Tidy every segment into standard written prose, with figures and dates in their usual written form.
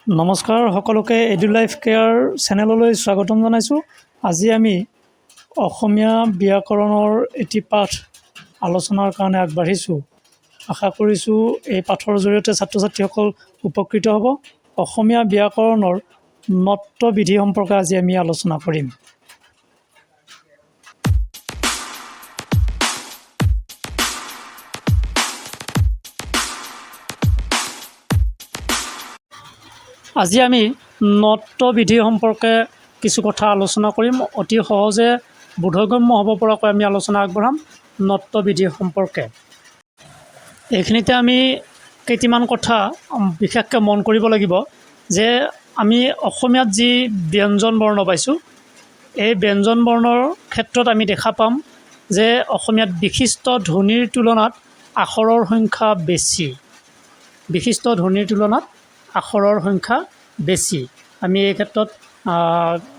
নমস্কাৰ সকলোকে এডু লাইফ কেয়াৰ চেনেললৈ স্বাগতম জনাইছোঁ। আজি আমি অসমীয়া ব্যাকৰণৰ এটি পাঠ আলোচনাৰ কাৰণে আগবাঢ়িছোঁ। আশা কৰিছোঁ এই পাঠৰ জৰিয়তে ছাত্ৰ ছাত্ৰীসকল উপকৃত হ'ব। অসমীয়া ব্যাকৰণৰ নত্ব বিধি সম্পৰ্কে আজি আমি আলোচনা কৰিম। আজি আমি নত্ব বিধি সম্পৰ্কে কিছু কথা আলোচনা কৰিম। অতি সহজে বোধগম্য হ'ব পৰাকৈ আমি আলোচনা আগবঢ়াম নত্ব বিধি সম্পৰ্কে। এইখিনিতে আমি কেইটামান কথা বিশেষকৈ মন কৰিব লাগিব যে আমি অসমীয়াত যি ব্যঞ্জন বৰ্ণ পাইছোঁ, এই ব্যঞ্জন বৰ্ণৰ ক্ষেত্ৰত আমি দেখা পাম যে অসমীয়াত বিশিষ্ট ধ্বনিৰ তুলনাত আখৰৰ সংখ্যা বেছি। বিশিষ্ট ধ্বনিৰ তুলনাত আখৰৰ সংখ্যা বেছি। আমি এই ক্ষেত্ৰত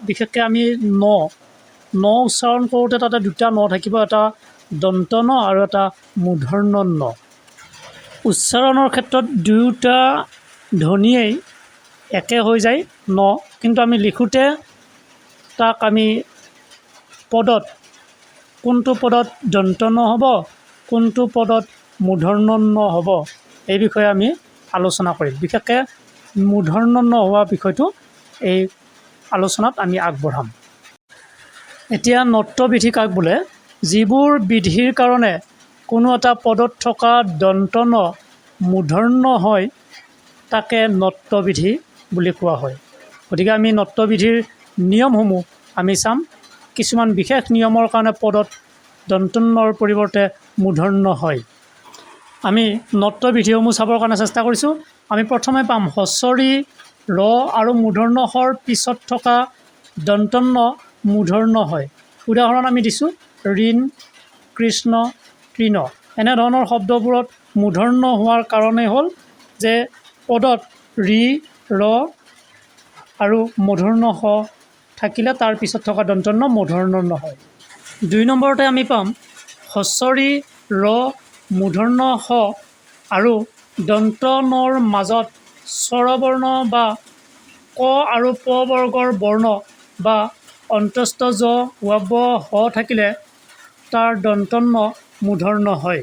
বিশেষকৈ আমি ন উচ্চাৰণ কৰোঁতে তাতে দুটা ন থাকিব, এটা দন্ত ন আৰু এটা মূৰ্ধন্য ন। উচ্চাৰণৰ ক্ষেত্ৰত দুয়োটা ধ্বনিয়েই একে হৈ যায় ন, কিন্তু আমি লিখোঁতে তাক আমি পদত কোনটো পদত দন্ত ন হ'ব, কোনটো পদত মূৰ্ধন্য ন হ'ব, এই বিষয়ে আমি আলোচনা কৰিম। বিশেষকৈ মূৰ্ধন্য ন হোৱা বিষয়টো এই আলোচনাত আমি আগবঢ়াম। এতিয়া নত্ব বিধি কাক বোলে? যিবোৰ বিধিৰ কাৰণে কোনো এটা পদত থকা দন্ত ন মূৰ্ধন্য হয় তাকে নত্ব বিধি বুলি কোৱা হয়। গতিকে আমি নত্ব বিধিৰ নিয়মসমূহ আমি চাম। কিছুমান বিশেষ নিয়মৰ কাৰণে পদত দন্ত নৰ পৰিৱৰ্তে মূৰ্ধন্য হয়। আমি নত্ব বিধিসমূহ চাবৰ কাৰণে চেষ্টা কৰিছোঁ। আমি প্ৰথমে পাম হস্বৰী ৰ আৰু মূৰ্ধন্য হৰ পিছত থকা দন্ত ন মূৰ্ধন্য হয়। উদাহৰণ আমি দিছোঁ ঋণ, কৃষ্ণ, তৃণ। এনেধৰণৰ শব্দবোৰত মূৰ্ধন্য হোৱাৰ কাৰণেই হ'ল যে পদত ঋ, ৰ আৰু মূৰ্ধন্য হ থাকিলে তাৰ পিছত থকা দন্ত ন মূৰ্ধন্য ন হয়। ২ নম্বৰতে আমি পাম হস্বৰী ৰ মূৰ্ধন্য হ আৰু দন্ত নৰ মাজত স্বৰবৰ্ণ বা ক আৰু প বৰ্গৰ বৰ্ণ বা অন্তস্থ জ ৱ হ থাকিলে তাৰ দন্ত ন মূৰ্ধন্য হয়।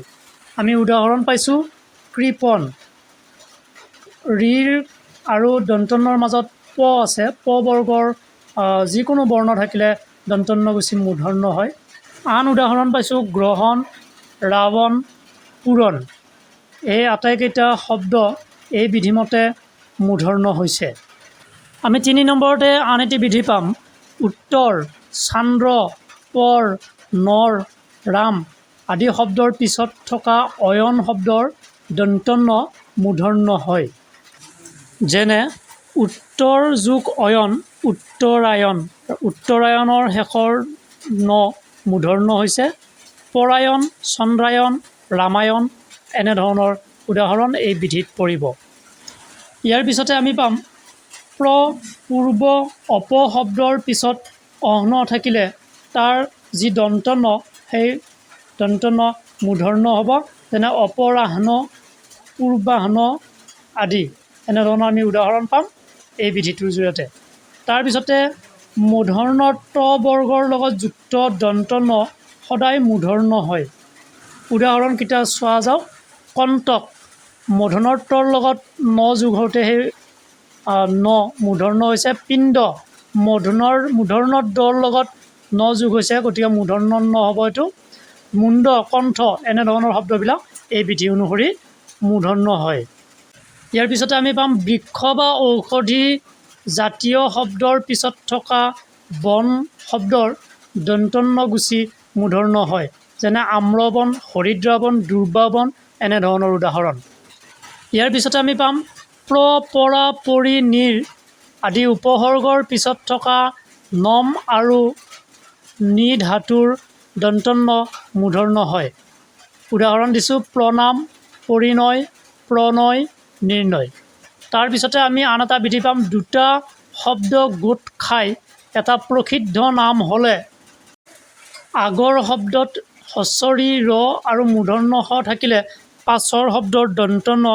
আমি উদাহৰণ পাইছোঁ কৃপণ। ৰিৰ আৰু দন্ত নৰ মাজত প আছে, প বৰ্গৰ যিকোনো বৰ্ণ থাকিলে দন্ত ন গুচি মূৰ্ধন্য হয়। আন উদাহৰণ পাইছোঁ গ্ৰহণ, ৰাৱণ, পূৰণ। এই আটাইকেইটা শব্দ এই বিধিমতে মূৰ্ধন্য হৈছে। আমি ৩ নম্বৰতে আন এটি বিধি পাম উত্তৰ, চান্দ্ৰ, পৰ, নৰ, ৰাম আদি শব্দৰ পিছত থকা অয়ন শব্দৰ দন্ত ন মূৰ্ধন্য হয়। যেনে উত্তৰ যোগ অয়ন উত্তৰায়ণ। উত্তৰায়ণৰ শেষৰ ন মূৰ্ধন্য হৈছে। পৰায়ণ, চন্দ্ৰায়ণ, ৰামায়ণ এনেধৰণৰ উদাহৰণ এই বিধিত পৰিব। ইয়াৰ পিছতে আমি পাম প্ৰ, পূৰ্ব, অপ শব্দৰ পিছত অহ্ন থাকিলে তাৰ যি দন্ত ন সেই দন্ত ন মূৰ্ধন্য হ'ব। যেনে অপৰাহ্ন, পূৰ্বাহ্ন আদি এনেধৰণৰ আমি উদাহৰণ পাম এই বিধিটোৰ জৰিয়তে। তাৰপিছতে মূৰ্ধন্য ত বৰ্গৰ লগত যুক্ত দন্ত ন সদায় মূৰ্ধন্য হয়। উদাহৰণকেইটা চোৱা যাওক। কণ্টক, মূৰ্ধন্য তৰ লগত ন যোগ হওঁতে সেই ন মূৰ্ধন্য হৈছে। পিণ্ড, মূৰ্ধন্য দৰ লগত ন যোগ হৈছে, গতিকে মূৰ্ধন্য ন হ'ব এইটো। মুণ্ড, কণ্ঠ এনেধৰণৰ শব্দবিলাক এই বিধি অনুসৰি মূৰ্ধন্য হয়। ইয়াৰ পিছতে আমি পাম বৃক্ষ বা ঔষধি জাতীয় শব্দৰ পিছত থকা বন শব্দৰ দন্ত ন গুচি মূৰ্ধন্য হয়। যেনে আম্ৰবন, হৰিদ্ৰাবন, দুৰ্বাবন এনেধৰণৰ উদাহৰণ। ইয়াৰ পিছতে আমি পাম প্ৰ, পৰা, পৰি, নিৰ আদি উপসৰ্গৰ পিছত থকা নম আৰু নি ধাতুৰ দন্ত ন মূৰ্ধন্য হয়। উদাহৰণ দিছোঁ প্ৰণাম, পৰিণয়, প্ৰণয়, নিৰ্ণয়। তাৰপিছতে আমি আন এটা বিধি পাম দুটা শব্দ গোট খাই এটা প্ৰসিদ্ধ নাম হ'লে আগৰ শব্দত হস্বৰী ৰ আৰু মূৰ্ধন্য হ থাকিলে পাছৰ শব্দৰ দন্ত ন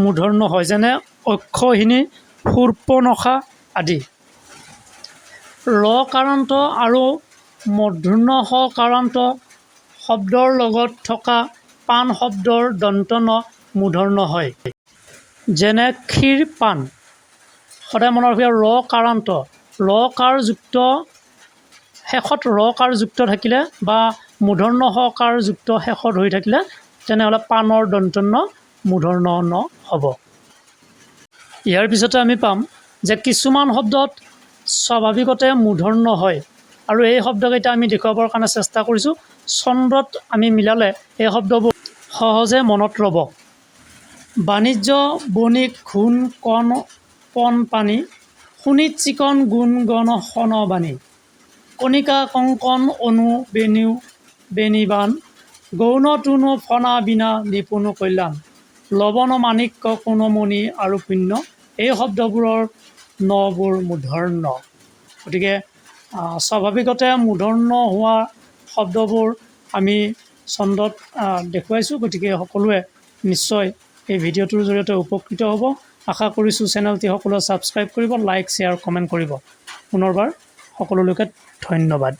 মূৰ্ধন্য হয়। যেনে অক্ষৌহিণী, শূৰ্পণখা আদি। ৰকাৰান্ত আৰু মূৰ্ধন্য হকাৰান্ত শব্দৰ লগত থকা পাণ শব্দৰ দন্ত ন মূৰ্ধন্য হয়। যেনে ক্ষীৰ পাণ। সদায় মনত ৰাখিব ৰকাৰান্ত ৰকাৰযুক্ত শেষত ৰকাৰযুক্ত থাকিলে বা মূৰ্ধন্য হকাৰযুক্ত শেষত হৈ থাকিলে তেনেহ'লে পাণৰ দন্ত ন মূৰ্ধন্য ন হ'ব। ইয়াৰ পিছতে আমি পাম যে কিছুমান শব্দত স্বাভাৱিকতে মূৰ্ধন্য হয় আৰু এই শব্দকেইটা আমি দেখুৱাবৰ কাৰণে চেষ্টা কৰিছোঁ। ছন্দত আমি মিলালে এই শব্দবোৰ সহজে মনত ৰ'ব। বাণিজ্য বণিক ঘূণ কণ পণ পানী শোণিত চিকন গুণ গণ শন বাণী কণিকা কংকন অনু বেণু বেণীবাণ গৌণ তুণ ফণা বিনা নিপুণ কল্যাণ লৱণ মাণিক্য কোণমণি আৰু পুণ্য এই শব্দবোৰৰ নবোৰ মূৰ্ধন্য। গতিকে স্বাভাৱিকতে মূৰ্ধন্য হোৱা শব্দবোৰ আমি ছন্দত দেখুৱাইছোঁ। গতিকে সকলোৱে নিশ্চয় এই ভিডিঅ'টোৰ জৰিয়তে উপকৃত হ'ব। আশা কৰিছোঁ চেনেলটি সকলোৱে ছাবস্ক্ৰাইব কৰিব, লাইক শ্বেয়াৰ কমেণ্ট কৰিব। পুনৰবাৰ সকলোলৈকে ধন্যবাদ।